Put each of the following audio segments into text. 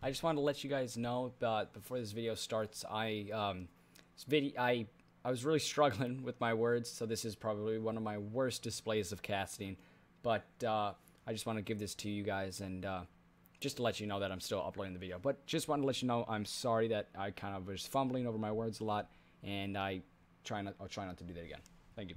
I just wanted to let you guys know before this video starts, I was really struggling with my words, so this is probably one of my worst displays of casting. But I just want to give this to you guys and just to let you know that I'm still uploading the video. But just wanted to let you know I'm sorry that I kind of was fumbling over my words a lot, and I'll try not to do that again. Thank you.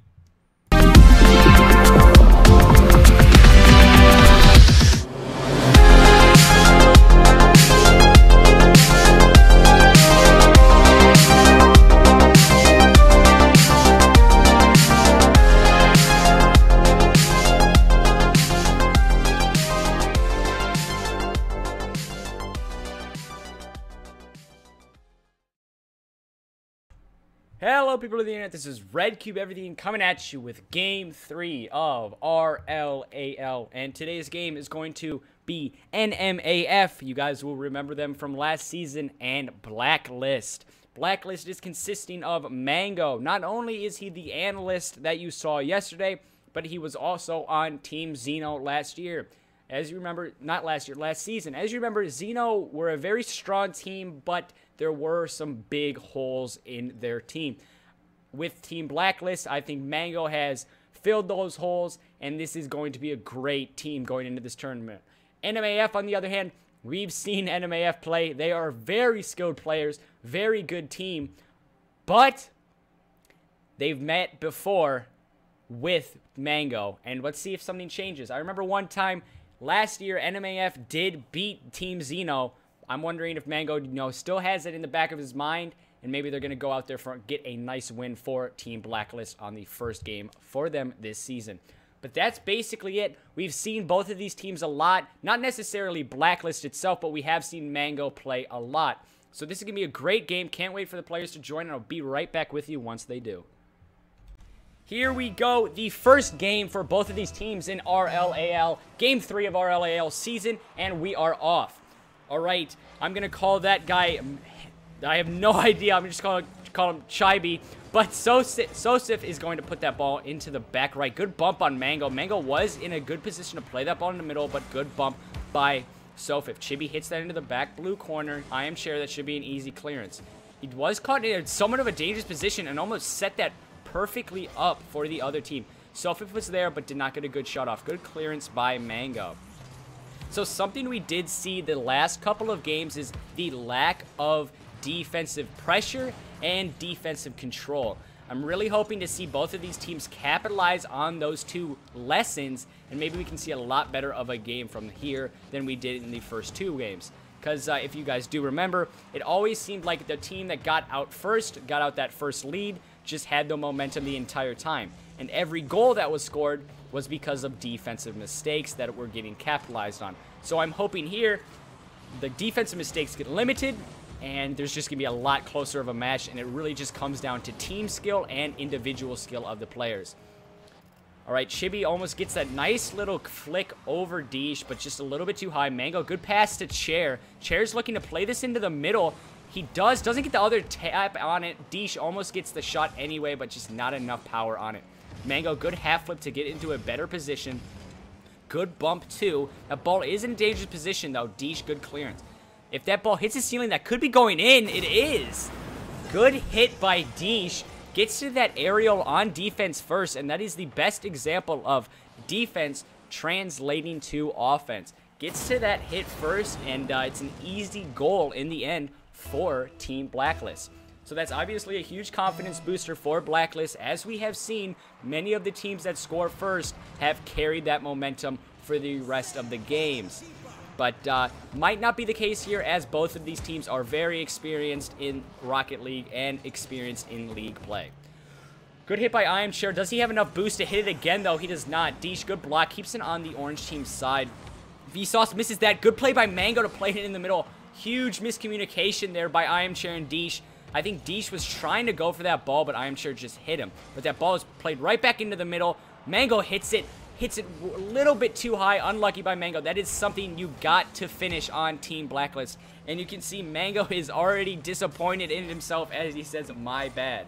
Hello people of the internet, this is Red Cube Everything coming at you with Game 3 of RLAL, and today's game is going to be NMAF. You guys will remember them from last season, and BlackList. BlackList is consisting of Mango. Not only is he the analyst that you saw yesterday, but he was also on Team Xeno last year. As you remember, not last year, last season. As you remember, Xeno were a very strong team, but there were some big holes in their team. With Team BlackList, I think Mango has filled those holes, and this is going to be a great team going into this tournament. NMAF, on the other hand, we've seen NMAF play. They are very skilled players, very good team, but they've met before with Mango, and let's see if something changes. I remember one time last year, NMAF did beat Team Xeno. I'm wondering if Mango, still has it in the back of his mind, and maybe they're going to go out there and get a nice win for Team BlackList on the first game for them this season. But that's basically it. We've seen both of these teams a lot. Not necessarily BlackList itself, but we have seen Mango play a lot. So this is going to be a great game. Can't wait for the players to join, and I'll be right back with you once they do. Here we go, the first game for both of these teams in RLAL, Game 3 of RLAL season, and we are off. All right, I'm going to call that guy, I have no idea, I'm just going to call him Chibi, but Sosif is going to put that ball into the back right. Good bump on Mango. Mango was in a good position to play that ball in the middle, but good bump by Sosif. Chibi hits that into the back blue corner. I am sure that should be an easy clearance. He was caught in somewhat of a dangerous position and almost set that perfectly up for the other team. Sosif was there, but did not get a good shot off. Good clearance by Mango. So something we did see the last couple of games is the lack of defensive pressure and defensive control. I'm really hoping to see both of these teams capitalize on those two lessons, and maybe we can see a lot better of a game from here than we did in the first two games. Because if you guys do remember, it always seemed like the team that got out first, got out that first lead, just had the momentum the entire time. And every goal that was scored was because of defensive mistakes that were getting capitalized on. So I'm hoping here the defensive mistakes get limited, and there's just going to be a lot closer of a match, and it really just comes down to team skill and individual skill of the players. All right, Chibi almost gets that nice little flick over Deesh, but just a little bit too high. Mango, good pass to Chair. Chair's looking to play this into the middle. He doesn't get the other tap on it. Deesh almost gets the shot anyway, but just not enough power on it. Mango, good half flip to get into a better position. Good bump too. That ball is in a dangerous position though. Deesh, good clearance. If that ball hits the ceiling, that could be going in. It is. Good hit by Deesh. Gets to that aerial on defense first, and that is the best example of defense translating to offense. Gets to that hit first, and it's an easy goal in the end for Team BlackList. So that's obviously a huge confidence booster for BlackList. As we have seen, many of the teams that score first have carried that momentum for the rest of the games. But might not be the case here, as both of these teams are very experienced in Rocket League and experienced in league play. Good hit by I Am Chair. Does he have enough boost to hit it again, though? He does not. Deesh, good block. Keeps it on the orange team's side. Vsauce misses that. Good play by Mango to play it in the middle. Huge miscommunication there by I Am Chair and Deesh. I think Deesh was trying to go for that ball, but I Am Chair just hit him. But that ball is played right back into the middle. Mango hits it. Hits it a little bit too high. Unlucky by Mango. That is something you got to finish on Team BlackList. And you can see Mango is already disappointed in himself as he says, my bad.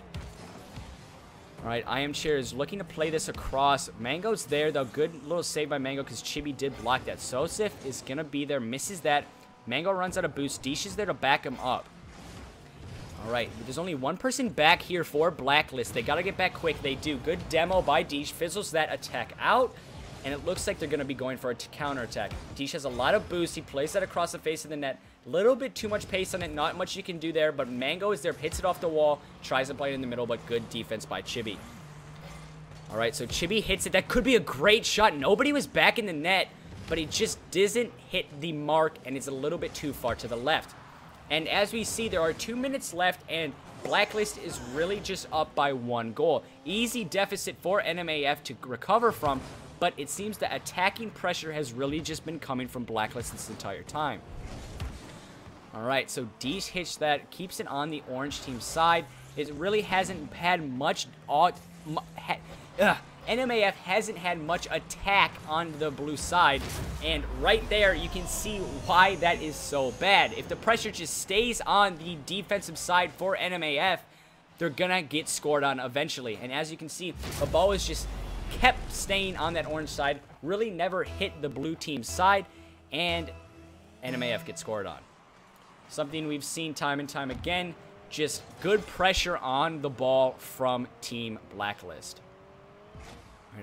Alright, I Am Chair is looking to play this across. Mango's there, though. Good little save by Mango because Chibi did block that. Sosif is going to be there. Misses that. Mango runs out of boost. Deesh is there to back him up. All right, there's only one person back here for BlackList. They got to get back quick. They do. Good demo by Deesh. Fizzles that attack out, and it looks like they're going to be going for a counter attack. Deesh has a lot of boost. He plays that across the face of the net. Little bit too much pace on it. Not much you can do there, but Mango is there, hits it off the wall, tries to play it in the middle, but good defense by Chibi. All right, so Chibi hits it. That could be a great shot. Nobody was back in the net, but he just doesn't hit the mark, and it's a little bit too far to the left. And as we see, there are 2 minutes left, and BlackList is really just up by 1 goal. Easy deficit for NMAF to recover from, but it seems the attacking pressure has really just been coming from BlackList this entire time. All right, so Deesh hits that, keeps it on the orange team side. It really hasn't had much... NMAF hasn't had much attack on the blue side, and right there you can see why that is so bad. If the pressure just stays on the defensive side for NMAF, they're gonna get scored on eventually. And as you can see, the ball is just kept staying on that orange side, really never hit the blue team's side, and NMAF gets scored on. Something we've seen time and time again, just good pressure on the ball from Team BlackList.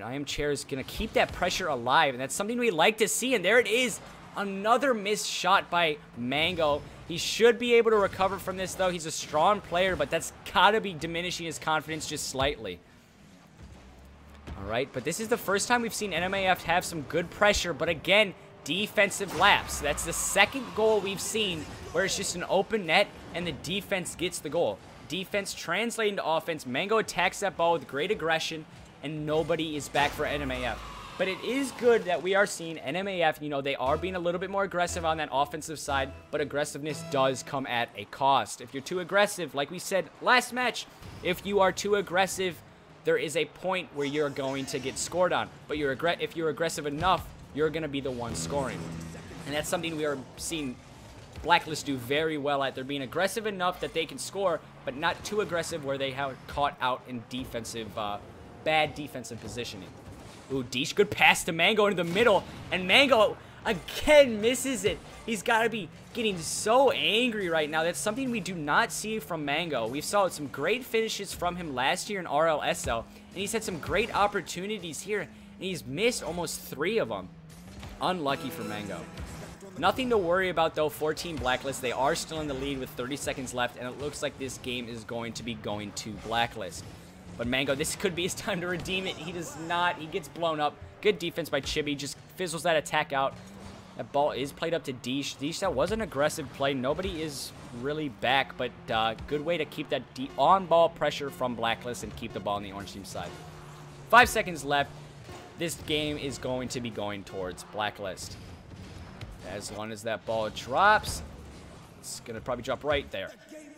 Iron Chair is going to keep that pressure alive, and that's something we like to see. And there it is, another missed shot by Mango. He should be able to recover from this, though. He's a strong player, but that's got to be diminishing his confidence just slightly. All right, but this is the first time we've seen NMAF have some good pressure, but again, defensive lapse. That's the second goal we've seen where it's just an open net and the defense gets the goal. Defense translating to offense. Mango attacks that ball with great aggression, and nobody is back for NMAF. But it is good that we are seeing NMAF, you know, they are being a little bit more aggressive on that offensive side, but aggressiveness does come at a cost. If you're too aggressive, like we said last match, if you are too aggressive, there is a point where you're going to get scored on. But if you're aggressive enough, you're going to be the one scoring. And that's something we are seeing BlackList do very well at. They're being aggressive enough that they can score, but not too aggressive where they have caught out in defensive, bad defensive positioning. Ooh, Deesh, good pass to Mango into the middle, and Mango again misses it. He's got to be getting so angry right now. That's something we do not see from Mango. We saw some great finishes from him last year in RLSL, and he's had some great opportunities here, and he's missed almost 3 of them. Unlucky for Mango. Nothing to worry about, though, for Team BlackList. They are still in the lead with 30 seconds left, and it looks like this game is going to be going to BlackList. But Mango, this could be his time to redeem it. He does not. He gets blown up. Good defense by Chibi. Just fizzles that attack out. That ball is played up to Deesh. Deesh, that was an aggressive play. Nobody is really back, but good way to keep that on-ball pressure from BlackList and keep the ball on the orange team side. 5 seconds left. This game is going to be going towards BlackList. As long as that ball drops, it's going to probably drop right there.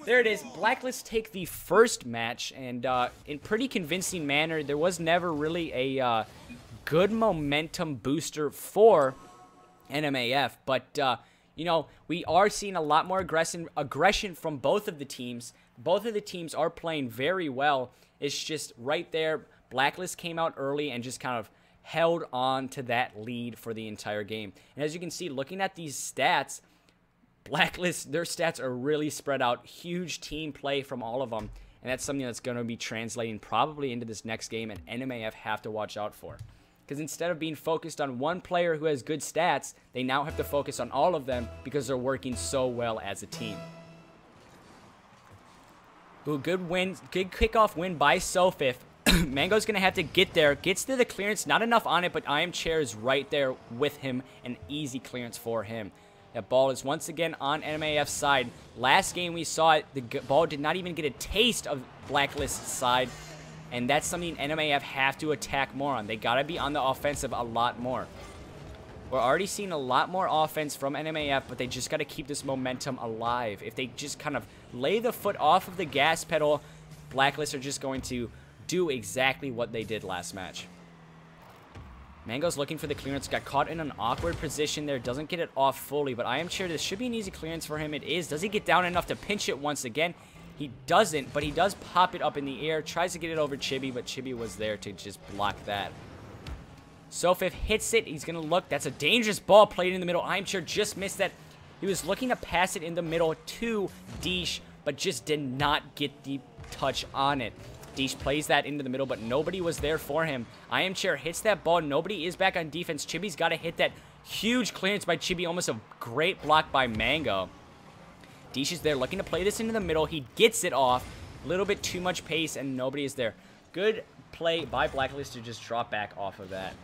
There it is. BlackList take the first match, and in pretty convincing manner. There was never really a good momentum booster for NMAF, but you know, we are seeing a lot more aggression from both of the teams. Both of the teams are playing very well. It's just right there, BlackList came out early and just kind of held on to that lead for the entire game. And as you can see, looking at these stats, BlackList, their stats are really spread out. Huge team play from all of them. And that's something that's going to be translating probably into this next game, and NMAF have to watch out for. Because instead of being focused on one player who has good stats, they now have to focus on all of them because they're working so well as a team. Ooh, good win, good kickoff win by Sofif. Mango's going to have to get there. Gets to the clearance, not enough on it, but Iron Chair is right there with him. An easy clearance for him. That ball is once again on NMAF's side. Last game we saw it, the ball did not even get a taste of BlackList's side. And that's something NMAF have to attack more on. They got to be on the offensive a lot more. We're already seeing a lot more offense from NMAF, but they just got to keep this momentum alive. If they just kind of lay the foot off of the gas pedal, BlackList are just going to do exactly what they did last match. Mango's looking for the clearance. Got caught in an awkward position there. Doesn't get it off fully, but I am sure this should be an easy clearance for him. It is. Does he get down enough to pinch it once again? He doesn't, but he does pop it up in the air. Tries to get it over Chibi, but Chibi was there to just block that. Sofif hits it. He's going to look. That's a dangerous ball played in the middle. I'm sure just missed that. He was looking to pass it in the middle to Deesh, but just did not get the touch on it. Deesh plays that into the middle, but nobody was there for him. Chair hits that ball. Nobody is back on defense. Chibi's got to hit that huge clearance by Chibi. Almost a great block by Mango. Deesh is there looking to play this into the middle. He gets it off. A little bit too much pace, and nobody is there. Good play by BlackList to just drop back off of that.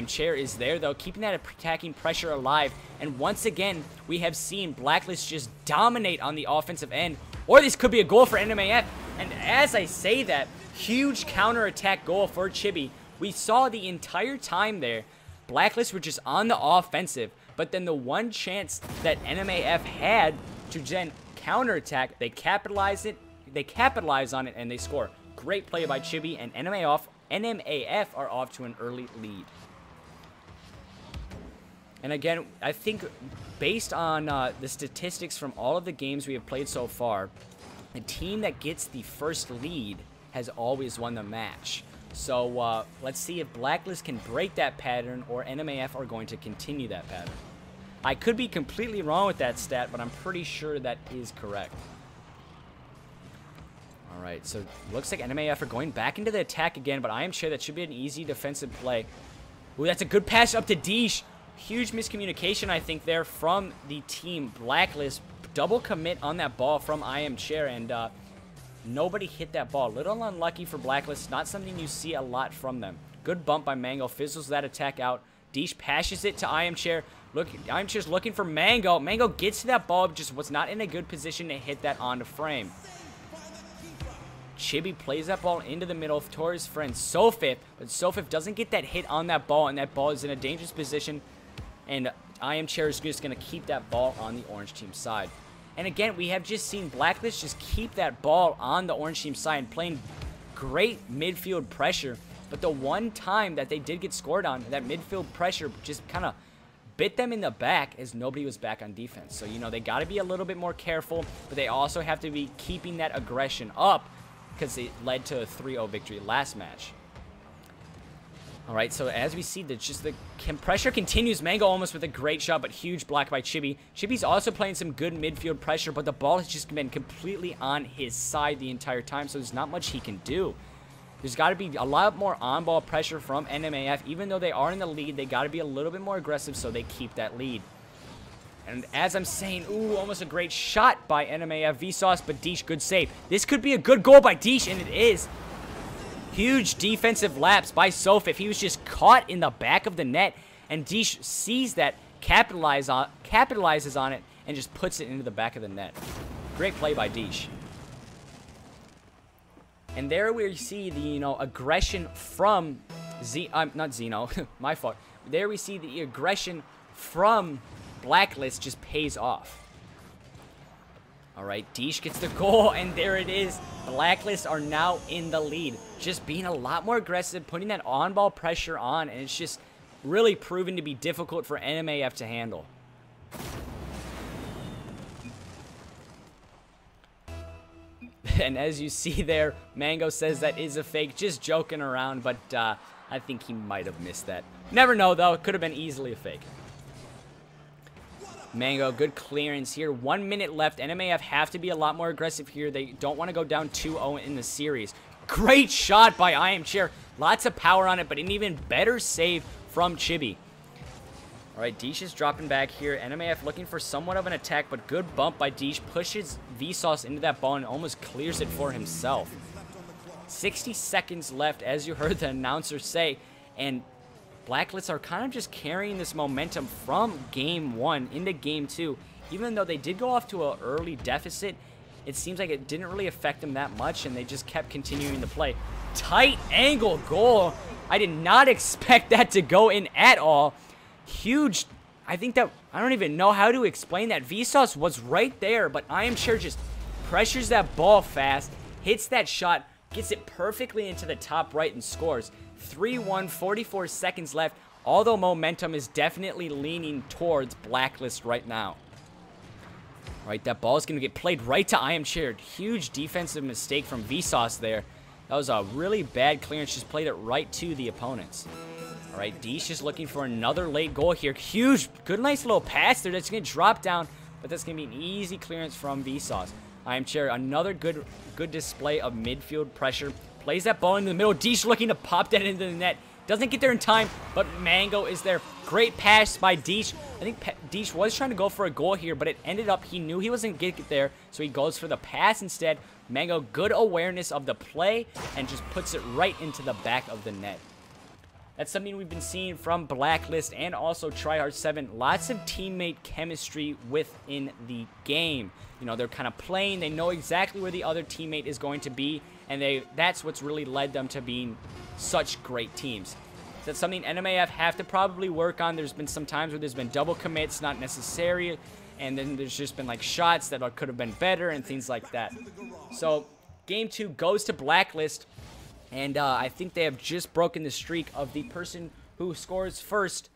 Chair is there, though, keeping that attacking pressure alive. And once again, we have seen BlackList just dominate on the offensive end. Or this could be a goal for NMAF. And as I say that, huge counterattack goal for Chibi. We saw the entire time there, BlackList were just on the offensive. But then the one chance that NMAF had to then counterattack, they capitalize on it, and they score. Great play by Chibi, and NMAF are off to an early lead. And again, I think based on the statistics from all of the games we have played so far, the team that gets the first lead has always won the match. So let's see if BlackList can break that pattern, or NMAF are going to continue that pattern. I could be completely wrong with that stat, but I'm pretty sure that is correct. Alright, so looks like NMAF are going back into the attack again, but I am sure that should be an easy defensive play. Ooh, that's a good pass up to Deesh. Huge miscommunication, I think, there from the team BlackList. Double commit on that ball from Chair, and nobody hit that ball. A little unlucky for BlackList. Not something you see a lot from them. Good bump by Mango. Fizzles that attack out. Deesh passes it to Chair. Look, Chair's looking for Mango. Mango gets to that ball, just was not in a good position to hit that onto frame. Chibi plays that ball into the middle towards his friend Sofif, but Sofif doesn't get that hit on that ball, and that ball is in a dangerous position, and Chair is just going to keep that ball on the orange team side. And again, we have just seen BlackList just keep that ball on the orange team side, playing great midfield pressure, but the one time that they did get scored on, that midfield pressure just kind of bit them in the back as nobody was back on defense. So, you know, they got to be a little bit more careful, but they also have to be keeping that aggression up, because it led to a 3-0 victory last match. Alright, so as we see, the pressure continues. Mango almost with a great shot, but huge block by Chibi. Chibi's also playing some good midfield pressure, but the ball has just been completely on his side the entire time, so there's not much he can do. There's got to be a lot more on-ball pressure from NMAF. Even though they are in the lead, they got to be a little bit more aggressive so they keep that lead. And as I'm saying, ooh, almost a great shot by NMAF Vsauce, but Deesh, good save. This could be a good goal by Deesh, and it is. Huge defensive lapse by Sofif. He was just caught in the back of the net, and Deesh sees that, capitalizes on it, and just puts it into the back of the net. Great play by Deesh. And there we see the, you know, aggression from not Zeno, my fault. There we see the aggression from BlackList just pays off. Alright, Deesh gets the goal, and there it is. BlackList are now in the lead. Just being a lot more aggressive, putting that on-ball pressure on, and it's just really proven to be difficult for NMAF to handle. And as you see there, Mango says that is a fake, just joking around, but I think he might have missed that. Never know, though. It could have been easily a fake. Mango, good clearance here. 1 minute left. NMAF have to be a lot more aggressive here. They don't want to go down 2-0 in the series. Great shot by Chair. Lots of power on it, but an even better save from Chibi. Alright, Deesh is dropping back here. NMAF looking for somewhat of an attack, but good bump by Deesh. Pushes Vsauce into that ball and almost clears it for himself. 60 seconds left, as you heard the announcer say, and BlackList are kind of just carrying this momentum from Game 1 into Game 2. Even though they did go off to an early deficit, it seems like it didn't really affect them that much, and they just kept continuing to play. Tight angle goal. I did not expect that to go in at all. Huge. I think that, I don't even know how to explain that. Vsauce was right there, but Chair just pressures that ball fast, hits that shot, gets it perfectly into the top right, and scores. 3-1, 44 seconds left, although momentum is definitely leaning towards BlackList right now. Alright, that ball is going to get played right to Chair. Huge defensive mistake from Vsauce there. That was a really bad clearance, just played it right to the opponents. Alright, Deesh is looking for another late goal here. Huge, good, nice little pass there that's going to drop down but that's going to be an easy clearance from Vsauce. IamChair, another good display of midfield pressure. Plays that ball into the middle. Deesh looking to pop that into the net. Doesn't get there in time, but Mango is there. Great pass by Deesh. I think Deesh was trying to go for a goal here, but it ended up, he knew he wasn't going to get there, so he goes for the pass instead. Mango, good awareness of the play, and just puts it right into the back of the net. That's something we've been seeing from BlackList and also Tryhard7. Lots of teammate chemistry within the game. You know, they're kind of playing. They know exactly where the other teammate is going to be, and that's what's really led them to being such great teams. That's something NMAF have to probably work on. There's been some times where there's been double commits, not necessary, and then there's just been like shots that could have been better and things like that. So game 2 goes to BlackList. And I think they have just broken the streak of the person who scores first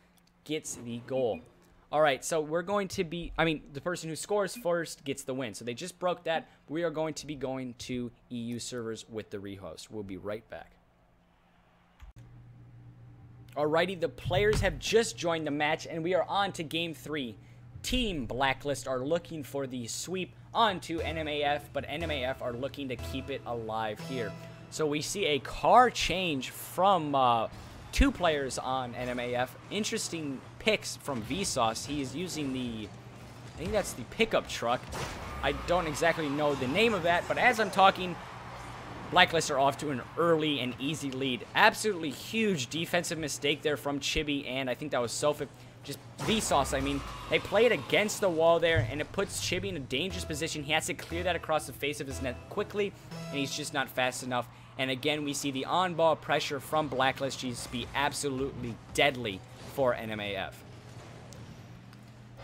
gets the goal. All right, so we're going to be, the person who scores first gets the win. So they just broke that. We are going to be going to EU servers with the rehost. We'll be right back. Alrighty, the players have just joined the match, and we are on to game 3. Team BlackList are looking for the sweep onto NMAF, but NMAF are looking to keep it alive here. So we see a car change from 2 players on NMAF. Interesting picks from Vsauce. He is using the, I think that's the pickup truck. I don't exactly know the name of that, but as I'm talking, BlackList are off to an early and easy lead. Absolutely huge defensive mistake there from Chibi, and I think that was Sofik. Just Vsauce, they play it against the wall there, and it puts Chibi in a dangerous position. He has to clear that across the face of his net quickly, and he's just not fast enough. And again, we see the on-ball pressure from BlackList just be absolutely deadly for NMAF.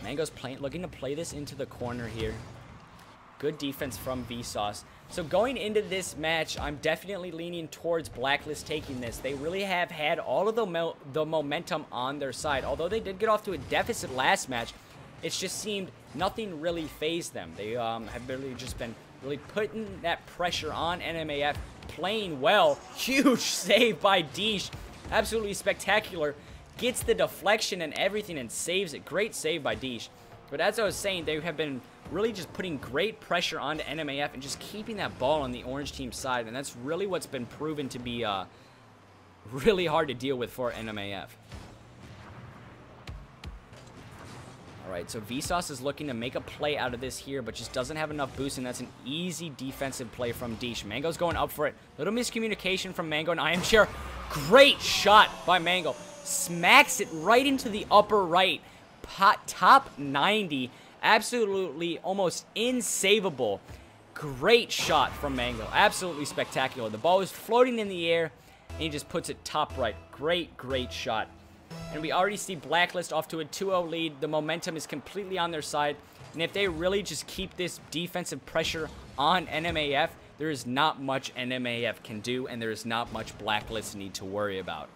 Mango's looking to play this into the corner here. Good defense from Vsauce. So going into this match, I'm definitely leaning towards BlackList taking this. They really have had all of the momentum on their side. Although they did get off to a deficit last match, it's just seemed nothing really fazed them. They have really just been really putting that pressure on NMAF, playing well. Huge save by Deesh. Absolutely spectacular. Gets the deflection and everything and saves it. Great save by Deesh. But as I was saying, they have been really just putting great pressure onto NMAF and just keeping that ball on the orange team side. And that's really what's been proven to be really hard to deal with for NMAF. Alright, so Vsauce is looking to make a play out of this here, but just doesn't have enough boost, and that's an easy defensive play from Deesh. Mango's going up for it. Little miscommunication from Mango and IamChair. Great shot by Mango. Smacks it right into the upper right. Top 90. Absolutely almost insavable. Great shot from Mango. Absolutely spectacular. The ball is floating in the air, and he just puts it top right. Great shot. And we already see BlackList off to a 2-0 lead. The momentum is completely on their side. And if they really just keep this defensive pressure on NMAF, there is not much NMAF can do, and there is not much BlackList need to worry about.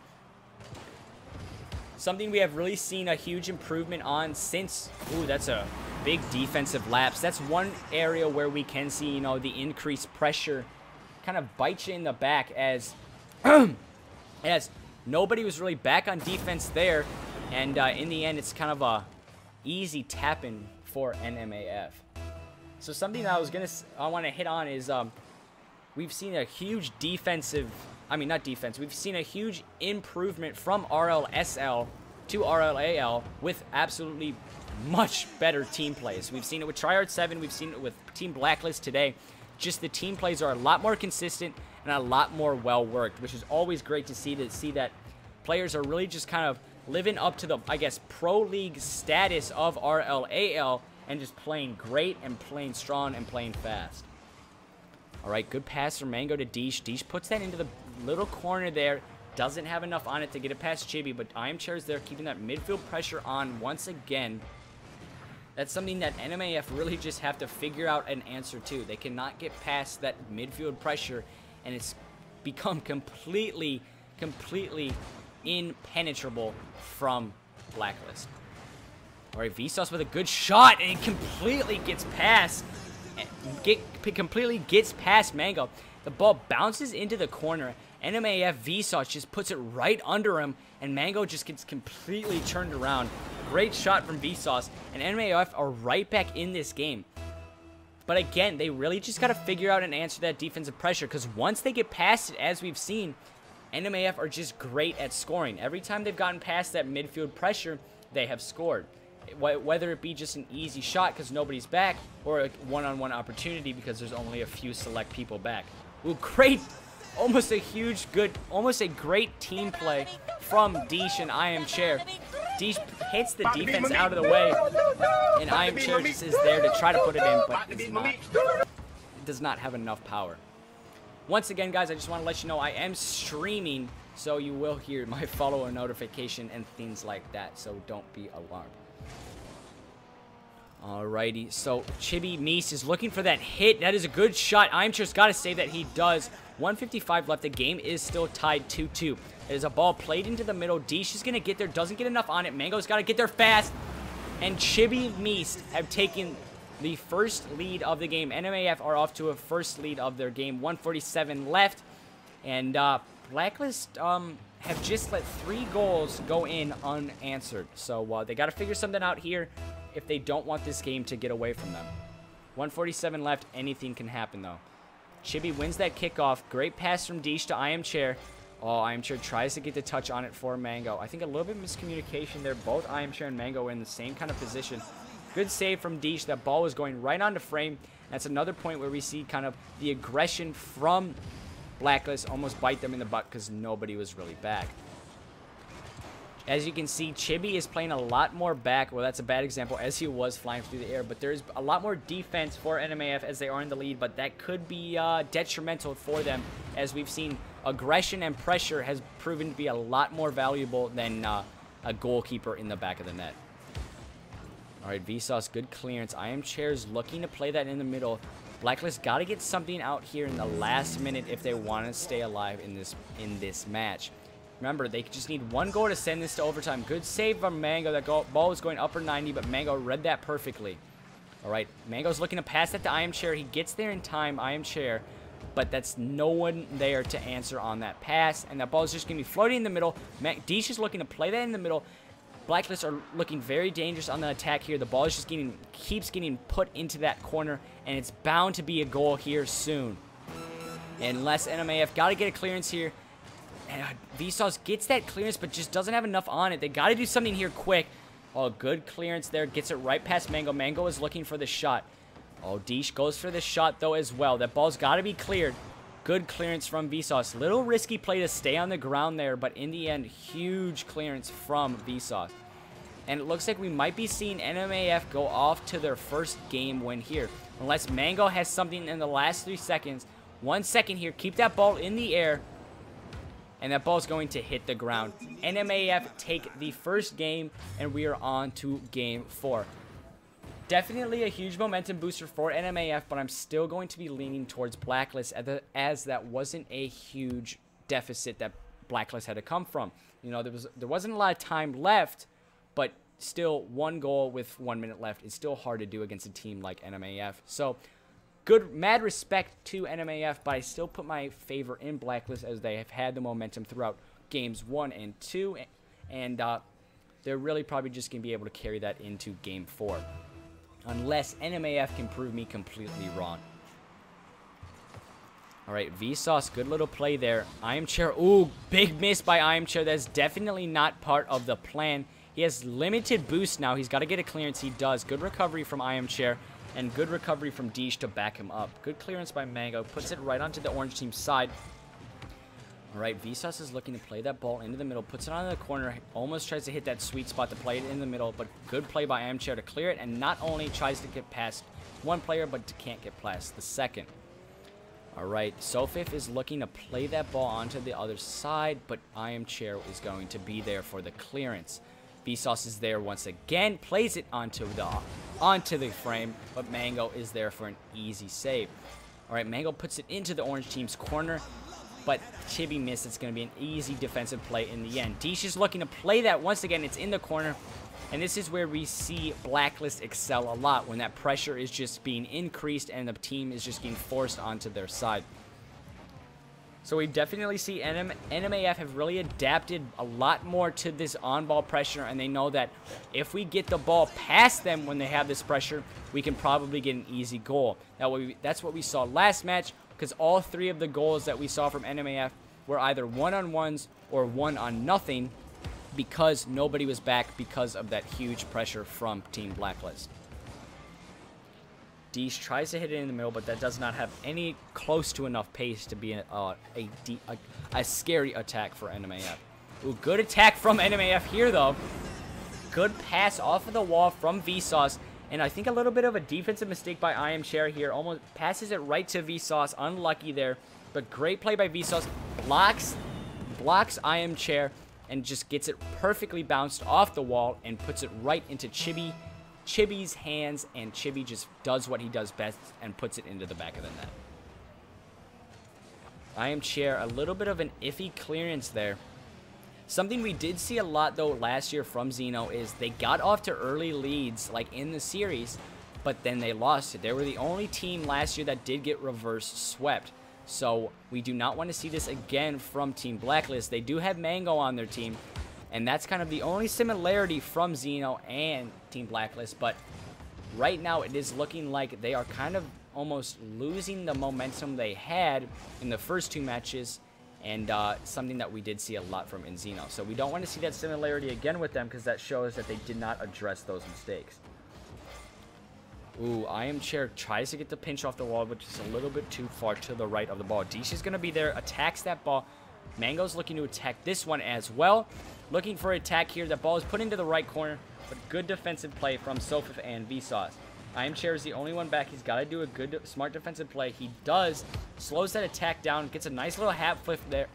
Something we have really seen a huge improvement on since... Ooh, that's a big defensive lapse. That's one area where we can see, you know, the increased pressure kind of bite you in the back as... as nobody was really back on defense there, and in the end, it's kind of a easy tap-in for NMAF. So something that I want to hit on is we've seen a huge defensive, we've seen a huge improvement from RLSL to RLAL with absolutely much better team plays. We've seen it with Tryhard7, we've seen it with Team BlackList today. Just the team plays are a lot more consistent and a lot more well-worked, which is always great to see that players are really just kind of living up to the, I guess, pro league status of RLAL and just playing great and playing strong and playing fast. All right, good pass from Mango to Deesh. Deesh puts that into the little corner there. Doesn't have enough on it to get it past Chibi, but IamChair is there keeping that midfield pressure on once again. That's something that NMAF really just have to figure out an answer to. They cannot get past that midfield pressure, and it's become completely impenetrable from BlackList. All right, Vsauce with a good shot, and it completely gets past. Completely gets past Mango. The ball bounces into the corner. NMAF Vsauce just puts it right under him, and Mango just gets completely turned around. Great shot from Vsauce, and NMAF are right back in this game. But again, they really just got to figure out and answer that defensive pressure, because once they get past it, as we've seen, NMAF are just great at scoring. Every time they've gotten past that midfield pressure, they have scored. Whether it be just an easy shot because nobody's back, or a one-on-one opportunity because there's only a few select people back. Ooh, great! Almost a great team play from Deesh and I Am Chair. Deesh hits the defense out of the way, and I Am Chair just is there to try to put it in, but does not have enough power. Once again, guys, I just want to let you know I am streaming, so you will hear my follower notification and things like that, so don't be alarmed. Alrighty, so Chibi Meese is looking for that hit. That is a good shot. I'm just got to say that he does. 1:55 left. The game is still tied 2-2. There's a ball played into the middle. Deesh is going to get there. Doesn't get enough on it. Mango's got to get there fast. And Chibi Meese have taken the first lead of the game. NMAF are off to a first lead of their game. 1:47 left. And BlackList have just let 3 goals go in unanswered. So they got to figure something out here if they don't want this game to get away from them. 1:47 left. Anything can happen, though. Chibi wins that kickoff. Great pass from Deesh to I Am Chair. Oh, I Am Chair tries to get the touch on it for Mango. I think a little bit of miscommunication there. Both I Am Chair and Mango are in the same kind of position. Good save from Deesh. That ball was going right onto frame. That's another point where we see kind of the aggression from BlackList almost bite them in the butt because nobody was really back. As you can see, Chibi is playing a lot more back. Well, that's a bad example, as he was flying through the air. But there's a lot more defense for NMAF as they are in the lead. But that could be detrimental for them, as we've seen aggression and pressure has proven to be a lot more valuable than a goalkeeper in the back of the net. All right, Vsauce, good clearance. I Am Chair's looking to play that in the middle. BlackList got to get something out here in the last minute if they want to stay alive in this match. Remember, they just need 1 goal to send this to overtime. Good save from Mango. That ball was going upper 90, but Mango read that perfectly. All right, Mango's looking to pass that to I Am Chair. He gets there in time, I Am Chair, but that's no one there to answer on that pass, and that ball is just going to be floating in the middle. Deesh is looking to play that in the middle. BlackList are looking very dangerous on the attack here. The ball is just keeps getting put into that corner, and it's bound to be a goal here soon. Unless NMAF got to get a clearance here. Vsauce gets that clearance, but just doesn't have enough on it. They got to do something here quick. Oh, good clearance there. Gets it right past Mango. Mango is looking for the shot. Oh, Deesh goes for the shot, though, as well. That ball's got to be cleared. Good clearance from Vsauce. Little risky play to stay on the ground there, but in the end, huge clearance from Vsauce. And it looks like we might be seeing NMAF go off to their first game win here. Unless Mango has something in the last 3 seconds. 1 second here. Keep that ball in the air. And that ball's going to hit the ground. NMAF take the first game, and we are on to game 4. Definitely a huge momentum booster for NMAF, but I'm still going to be leaning towards BlackList as that wasn't a huge deficit that BlackList had to come from. You know, there wasn't a lot of time left, but still 1 goal with 1 minute left is still hard to do against a team like NMAF. So mad respect to NMAF, but I still put my favor in BlackList as they have had the momentum throughout games 1 and 2, and they're really probably just going to be able to carry that into game 4. Unless NMAF can prove me completely wrong. All right, Vsauce, good little play there. I Am Chair, ooh, big miss by I Am Chair. That's definitely not part of the plan. He has limited boost now. He's got to get a clearance. He does. Good recovery from I Am Chair. And good recovery from Deesh to back him up. Good clearance by Mango. Puts it right onto the orange team's side. All right, Vsauce is looking to play that ball into the middle. Puts it on the corner. Almost tries to hit that sweet spot to play it in the middle. But good play by I Am Chair to clear it. And not only tries to get past 1 player, but can't get past the second. All right, Sofif is looking to play that ball onto the other side. But I Am Chair is going to be there for the clearance. Vsauce is there once again, plays it onto the frame, but Mango is there for an easy save. All right, Mango puts it into the orange team's corner, but Chibi missed. It's going to be an easy defensive play in the end. Deesh is looking to play that once again. It's in the corner, and this is where we see BlackList excel a lot, when that pressure is just being increased and the team is just being forced onto their side. So we definitely see NMAF have really adapted a lot more to this on-ball pressure, and they know that if we get the ball past them when they have this pressure, we can probably get an easy goal. That's what we saw last match, because all 3 of the goals that we saw from NMAF were either 1-on-1s or 1-on-nothing, because nobody was back because of that huge pressure from Team BlackList. Deesh tries to hit it in the middle, but that does not have any close to enough pace to be a scary attack for NMAF. Ooh, good attack from NMAF here, though. Good pass off of the wall from Vsauce, and I think a little bit of a defensive mistake by Aoeah here. Almost passes it right to Vsauce. Unlucky there, but great play by Vsauce. Blocks Aoeah and just gets it perfectly bounced off the wall and puts it right into Chibi's hands, and Chibi just does what he does best and puts it into the back of the net. Aoeah, a little bit of an iffy clearance there. Something we did see a lot, though, last year from Xeno is they got off to early leads, like in the series, but then they lost it. They were the only team last year that did get reverse swept. So we do not want to see this again from Team BlackList. They do have Mango on their team, and that's kind of the only similarity from Xeno and Team BlackList. But right now it is looking like they are kind of almost losing the momentum they had in the first 2 matches, and something that we did see a lot from in Xeno. So we don't want to see that similarity again with them, because that shows that they did not address those mistakes. Ooh, Aoeah tries to get the pinch off the wall, but just a little bit too far to the right of the ball. Deesh is going to be there, attacks that ball. Mango's looking to attack this one as well. Looking for an attack here. That ball is put into the right corner, but good defensive play from Sofif and Vsauce. Aoeah is the only one back. He's got to do a good, smart defensive play. He does. Slows that attack down. Gets a nice little half flip there.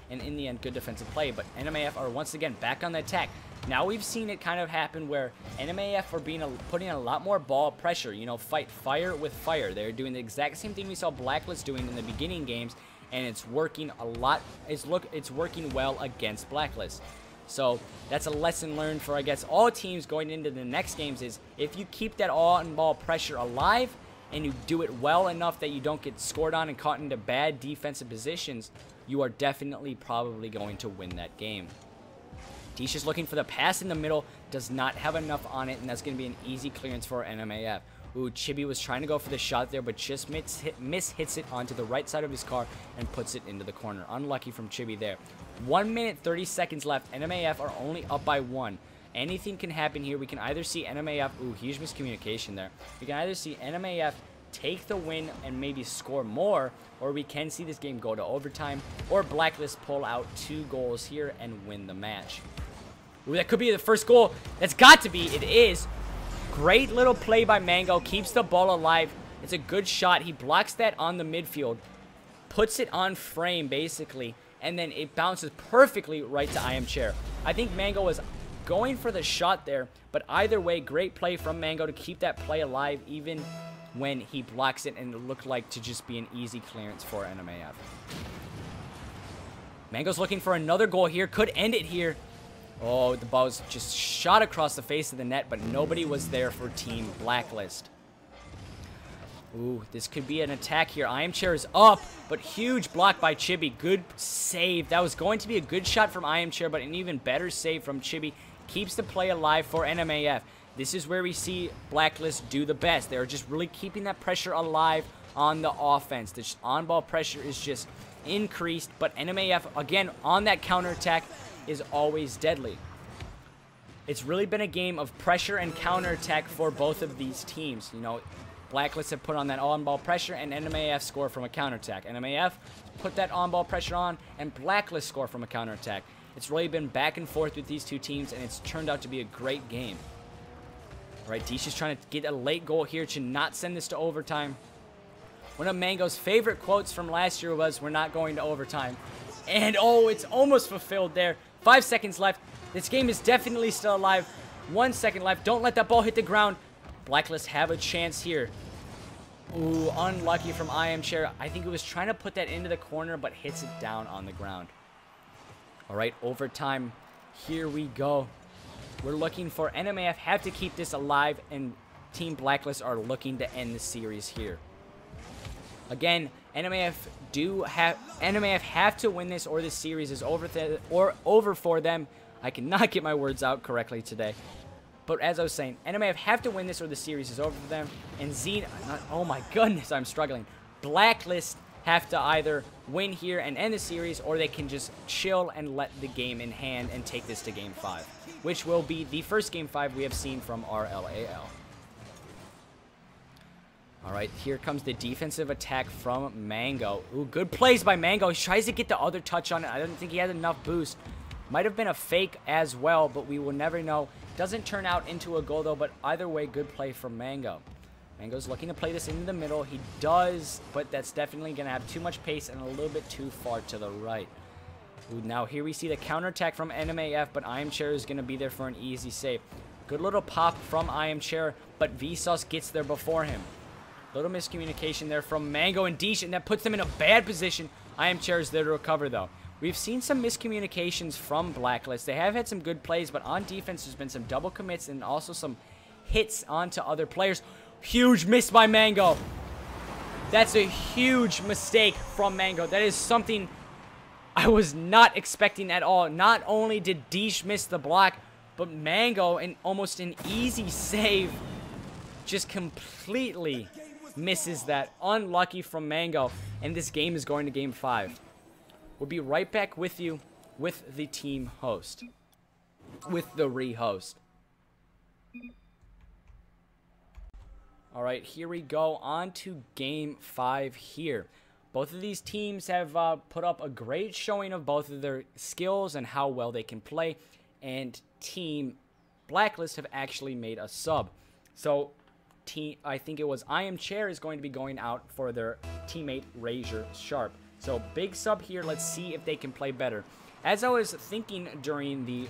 And in the end, good defensive play. But NMAF are once again back on the attack. Now we've seen it kind of happen where NMAF are putting a lot more ball pressure. You know, fight fire with fire. They're doing the exact same thing we saw BlackList doing in the beginning games, and it's working a lot. It's working well against BlackList. So that's a lesson learned for, I guess, all teams going into the next games is if you keep that on-ball pressure alive and you do it well enough that you don't get scored on and caught into bad defensive positions, you are definitely probably going to win that game. Deesh is looking for the pass in the middle, does not have enough on it, and that's going to be an easy clearance for NMAF. Ooh, Chibi was trying to go for the shot there, but just hits it onto the right side of his car and puts it into the corner. Unlucky from Chibi there. 1 minute, 30 seconds left. NMAF are only up by 1. Anything can happen here. We can either see NMAF... Ooh, huge miscommunication there. We can either see NMAF take the win and maybe score more, or we can see this game go to overtime, or BlackList pull out 2 goals here and win the match. Ooh, that could be the first goal. That's got to be. It is. Great little play by Mango. Keeps the ball alive. It's a good shot. He blocks that on the midfield. Puts it on frame, basically. And then it bounces perfectly right to Aoeah. I think Mango was going for the shot there. But either way, great play from Mango to keep that play alive even when he blocks it. And it looked like to just be an easy clearance for NMAF. Mango's looking for another goal here. Could end it here. Oh, the ball was just shot across the face of the net, but nobody was there for Team BlackList. Ooh, this could be an attack here. Aoeah is up, but huge block by Chibi. Good save. That was going to be a good shot from Aoeah, but an even better save from Chibi. Keeps the play alive for NMAF. This is where we see BlackList do the best. They're just really keeping that pressure alive on the offense. The on-ball pressure is just increased, but NMAF, again, on that counterattack, is always deadly. It's really been a game of pressure and counterattack for both of these teams. You know, BlackList have put on that on-ball pressure, and NMAF score from a counterattack. NMAF put that on-ball pressure on, and BlackList score from a counterattack. It's really been back and forth with these two teams, and it's turned out to be a great game. All right, Deesh is trying to get a late goal here to not send this to overtime. One of Mango's favorite quotes from last year was, "We're not going to overtime." And, oh, it's almost fulfilled there. 5 seconds left. This game is definitely still alive. 1 second left. Don't let that ball hit the ground. BlackList have a chance here. Ooh, unlucky from Aoeah. I think it was trying to put that into the corner, but hits it down on the ground. All right, overtime. Here we go. We're looking for NMAF have to keep this alive, and Team BlackList are looking to end the series here. Again, NMAF have to win this, or this series is over for them. I cannot get my words out correctly today. But as I was saying, NMAF have to win this, or the series is over for them. And oh my goodness, I'm struggling. BlackList have to either win here and end the series, or they can just chill and let the game in hand and take this to Game 5, which will be the first Game 5 we have seen from RLAL. All right, here comes the defensive attack from Mango. Ooh, good plays by Mango. He tries to get the other touch on it. I don't think he had enough boost. Might have been a fake as well, but we will never know. Doesn't turn out into a goal, though, but either way, good play from Mango. Mango's looking to play this into the middle. He does, but that's definitely going to have too much pace and a little bit too far to the right. Ooh, now here we see the counterattack from NMAF, but Iamchair is going to be there for an easy save. Good little pop from Iamchair, but Vsauce gets there before him. Little miscommunication there from Mango and Deesh, and that puts them in a bad position. Iamchair is there to recover, though. We've seen some miscommunications from BlackList. They have had some good plays, but on defense, there's been some double commits and also some hits onto other players. Huge miss by Mango. That's a huge mistake from Mango. That is something I was not expecting at all. Not only did Deesh miss the block, but Mango, in almost an easy save, just completely misses that. Unlucky from Mango, and this game is going to Game 5. We'll be right back with you with the team host, with the re-host. All right, here we go on to Game 5 here. Both of these teams have put up a great showing of both of their skills and how well they can play, and Team BlackList have actually made a sub. So, I think it was Iamchair is going to be going out for their teammate Razor Sharp. So, big sub here. Let's see if they can play better. As I was thinking during the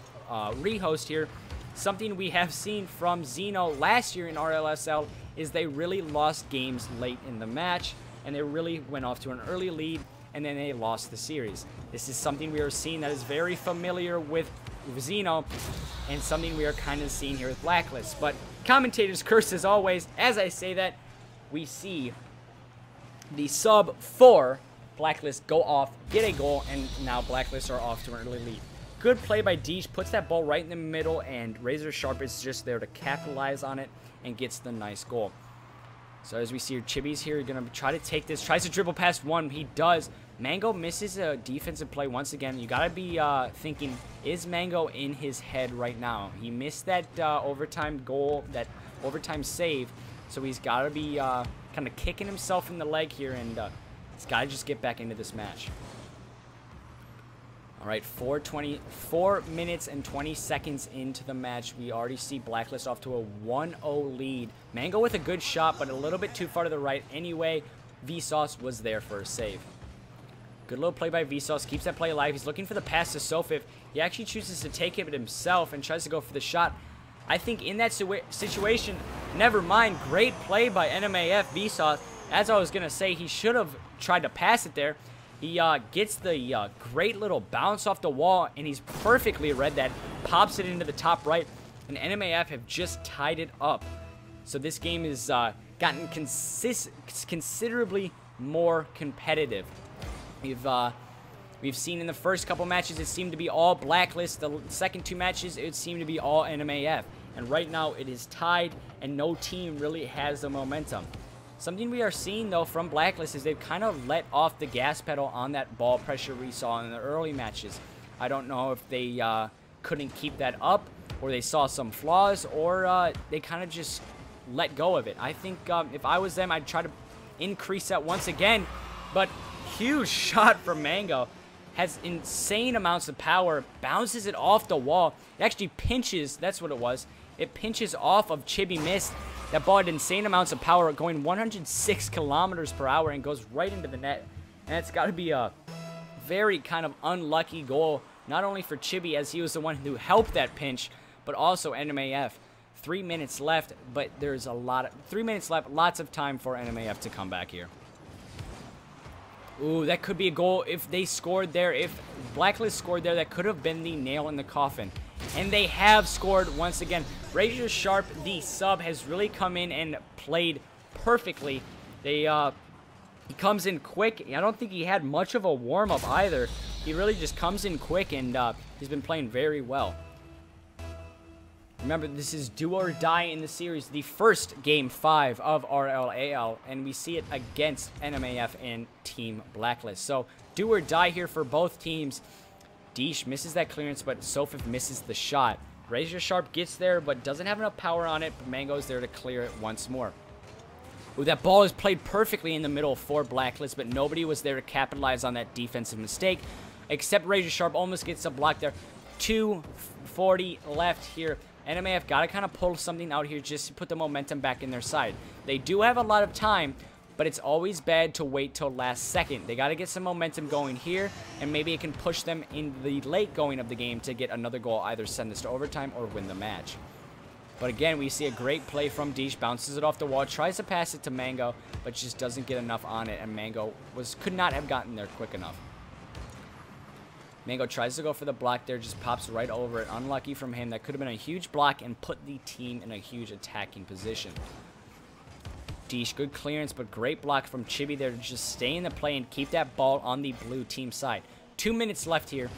re-host here, something we have seen from Xeno last year in RLSL is they really lost games late in the match, and they really went off to an early lead, and then they lost the series. This is something we are seeing that is very familiar with Xeno, and something we are kind of seeing here with BlackList. But commentators curse as always. As I say that, we see the sub for BlackList go off, get a goal, and now BlackList are off to an early lead. Good play by Deesh, puts that ball right in the middle, and Razor Sharp is just there to capitalize on it and gets the nice goal. So as we see here, Chibi's here, going to try to take this, tries to dribble past one, he does. Mango misses a defensive play once again. You got to be thinking, is Mango in his head right now? He missed that overtime goal, that overtime save, so he's got to be kind of kicking himself in the leg here, and he's got to just get back into this match. All right, 4 minutes and 20 seconds into the match. We already see BlackList off to a 1-0 lead. Mango with a good shot, but a little bit too far to the right. Anyway, Vsauce was there for a save. Good little play by Vsauce. Keeps that play alive. He's looking for the pass to Sofif. He actually chooses to take it himself and tries to go for the shot. I think in that situation, never mind. Great play by NMAF Vsauce. As I was going to say, he should have tried to pass it there. He gets the great little bounce off the wall, and he's perfectly read that. Pops it into the top right, and NMAF have just tied it up. So this game has gotten considerably more competitive. We've seen in the first couple matches it seemed to be all BlackList. The second two matches it seemed to be all NMAF. And right now it is tied, and no team really has the momentum. Something we are seeing, though, from BlackList is they've kind of let off the gas pedal on that ball pressure we saw in the early matches. I don't know if they couldn't keep that up, or they saw some flaws, or they kind of just let go of it. I think if I was them, I'd try to increase that once again. But huge shot from Mango. Has insane amounts of power, bounces it off the wall. It actually pinches, that's what it was. It pinches off of Chibi Mist. That ball had insane amounts of power, going 106 kilometers per hour, and goes right into the net. And it's got to be a very kind of unlucky goal, not only for Chibi, as he was the one who helped that pinch, but also NMAF. 3 minutes left, but there's 3 minutes left, lots of time for NMAF to come back here. Ooh, that could be a goal if they scored there. If BlackList scored there, that could have been the nail in the coffin. And they have scored once again. Razor Sharp, the sub, has really come in and played perfectly. They He comes in quick. I don't think he had much of a warm-up either. He really just comes in quick, and he's been playing very well. Remember, this is do or die in the series, the first Game 5 of RLAL, and we see it against NMAF and Team BlackList. So, do or die here for both teams. Deesh misses that clearance, but Sofif misses the shot. Razor Sharp gets there, but doesn't have enough power on it, but Mango's there to clear it once more. Ooh, that ball is played perfectly in the middle for BlackList, but nobody was there to capitalize on that defensive mistake, except Razor Sharp almost gets a block there. 2:40 left here. NMAF got to kind of pull something out here just to put the momentum back in their side. They do have a lot of time, but it's always bad to wait till last second. They got to get some momentum going here, and maybe it can push them in the late going of the game to get another goal, either send this to overtime or win the match. But again, we see a great play from Deesh, bounces it off the wall, tries to pass it to Mango, but just doesn't get enough on it, and Mango could not have gotten there quick enough. Mango tries to go for the block there, just pops right over it. Unlucky from him. That could have been a huge block and put the team in a huge attacking position. Deesh, good clearance, but great block from Chibi there to just stay in the play and keep that ball on the blue team side. 2 minutes left here.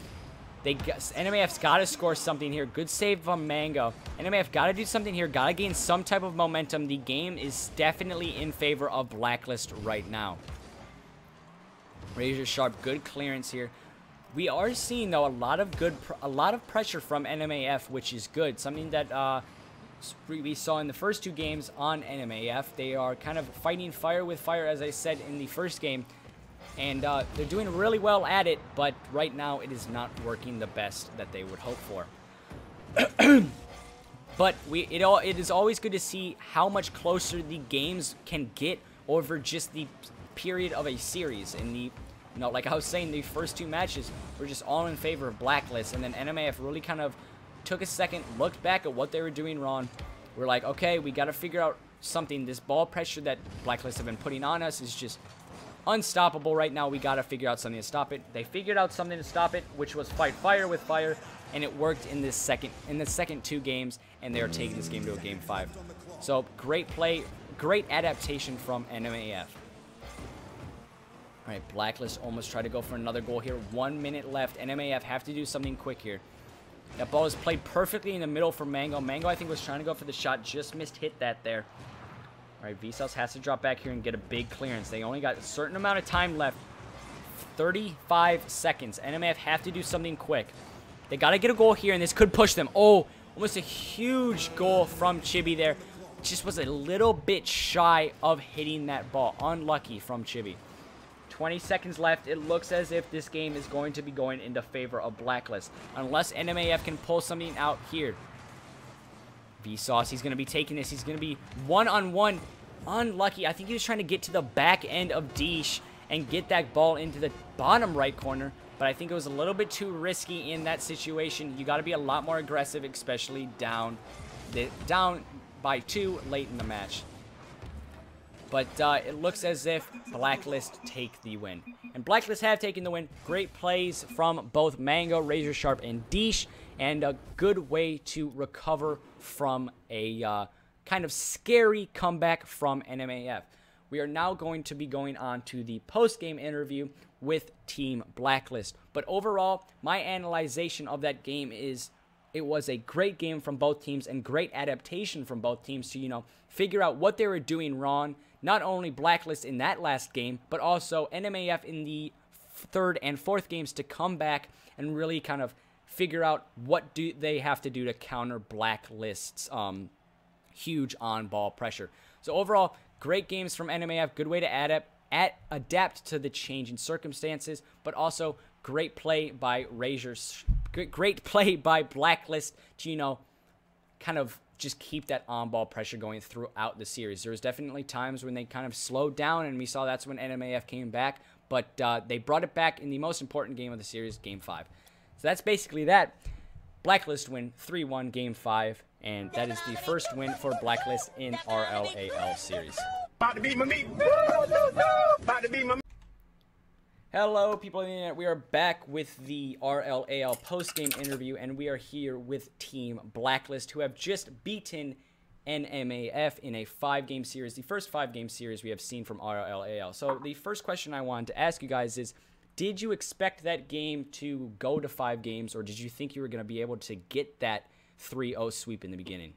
NMAF's got to score something here. Good save from Mango. NMAF got to do something here. Got to gain some type of momentum. The game is definitely in favor of BlackList right now. Razor Sharp, good clearance here. We are seeing, though, a lot of pressure from NMAF, which is good. Something that we saw in the first 2 games on NMAF. They are kind of fighting fire with fire, as I said in the first game. And they're doing really well at it, but right now it is not working the best that they would hope for. But it is always good to see how much closer the games can get over just the period of a series. In the, like I was saying, the first 2 matches were just all in favor of BlackList, and then NMAF really kind of took a second, looked back at what they were doing wrong. We're like, okay, we got to figure out something. This ball pressure that BlackList have been putting on us is just unstoppable right now. We got to figure out something to stop it. They figured out something to stop it, which was fight fire with fire, and it worked in the second 2 games, and they are taking this game to a Game 5. So great play, great adaptation from NMAF. All right, BlackList almost tried to go for another goal here. 1 minute left. NMAF have to do something quick here. That ball is played perfectly in the middle for Mango. Mango, I think, was trying to go for the shot, just missed hit that there. All right, Vsauce has to drop back here and get a big clearance. They only got a certain amount of time left. 35 seconds. NMAF have to do something quick. They got to get a goal here, and this could push them. Oh, almost a huge goal from Chibi there. Just was a little bit shy of hitting that ball. Unlucky from Chibi. 20 seconds left. It looks as if this game is going to be going into favor of BlackList, unless NMAF can pull something out here. Vsauce, he's going to be taking this. He's going to be one-on-one. Unlucky. I think he was trying to get to the back end of Deesh and get that ball into the bottom right corner, but I think it was a little bit too risky in that situation. You got to be a lot more aggressive, especially down by 2 late in the match. But it looks as if BlackList take the win. And BlackList have taken the win. Great plays from both Mango, Razor Sharp, and Deesh. And a good way to recover from a kind of scary comeback from NMAF. We are now going to be going on to the post-game interview with Team BlackList. But overall, my analyzation of that game is it was a great game from both teams and great adaptation from both teams to, figure out what they were doing wrong. Not only BlackList in that last game, but also NMAF in the 3rd and 4th games to come back and really kind of figure out what do they have to do to counter BlackList's huge on-ball pressure. So overall, great games from NMAF. Good way to adapt to the changing circumstances, but also great play by great play by BlackList to, kind of just keep that on-ball pressure going throughout the series. There was definitely times when they kind of slowed down, and we saw that's when NMAF came back, but they brought it back in the most important game of the series, Game 5. So that's basically that. BlackList win 3-1 Game 5, and that is the first win for BlackList in RLAL series. About to beat my meat. About to beat my meat. Hello, people on the internet. We are back with the RLAL post-game interview, and we are here with Team BlackList, who have just beaten NMAF in a 5-game series, the first 5-game series we have seen from RLAL. So the first question I wanted to ask you guys is, did you expect that game to go to 5 games, or did you think you were going to be able to get that 3-0 sweep in the beginning?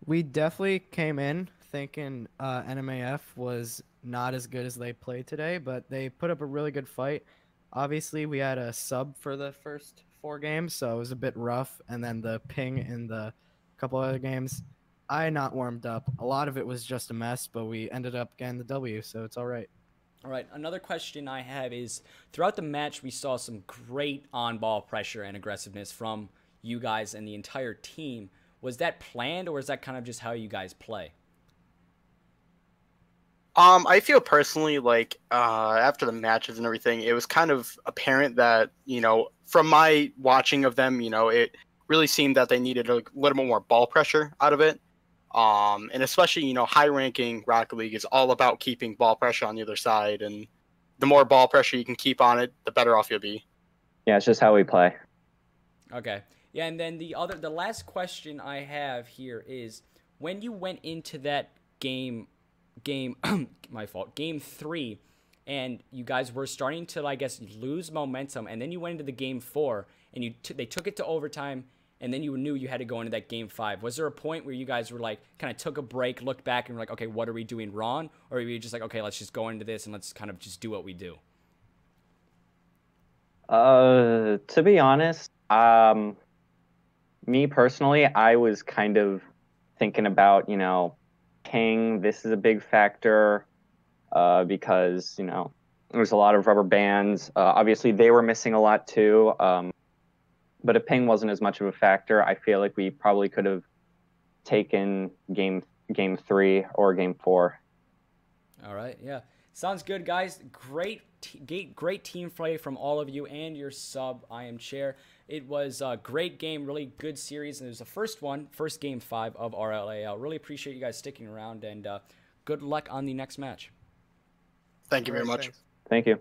We definitely came in thinking NMAF was not as good as they played today, but they put up a really good fight. Obviously, we had a sub for the first 4 games, so it was a bit rough, and then the ping in the couple other games, I not warmed up. A lot of it was just a mess, but we ended up getting the W, so it's all right. All right, another question I have is, throughout the match, we saw some great on-ball pressure and aggressiveness from you guys and the entire team. Was that planned, or is that kind of just how you guys play? I feel personally like after the matches and everything, it was kind of apparent that, from my watching of them, it really seemed that they needed a little bit more ball pressure out of it. And especially, high ranking Rocket League is all about keeping ball pressure on the other side. And the more ball pressure you can keep on it, the better off you'll be. Yeah, it's just how we play. Okay. Yeah, and then the last question I have here is, when you went into that game my fault, game 3, and you guys were starting to, I guess, lose momentum, and then you went into the game 4, and they took it to overtime, and then you knew you had to go into that game 5. Was there a point where you guys were like, kind of took a break, looked back, and were like, okay, what are we doing wrong? Or were you just like, okay, let's just go into this and let's kind of just do what we do? To be honest, me personally, I was kind of thinking about, ping. This is a big factor because, there's a lot of rubber bands. Obviously, they were missing a lot too. But if ping wasn't as much of a factor, I feel like we probably could have taken game 3 or game 4. All right, yeah. Sounds good, guys. Great team play from all of you and your sub, I am Chair. It was a great game, really good series, and it was the first game 5 of RLAL. Really appreciate you guys sticking around, and good luck on the next match. Thank you very much. Thanks. Thank you.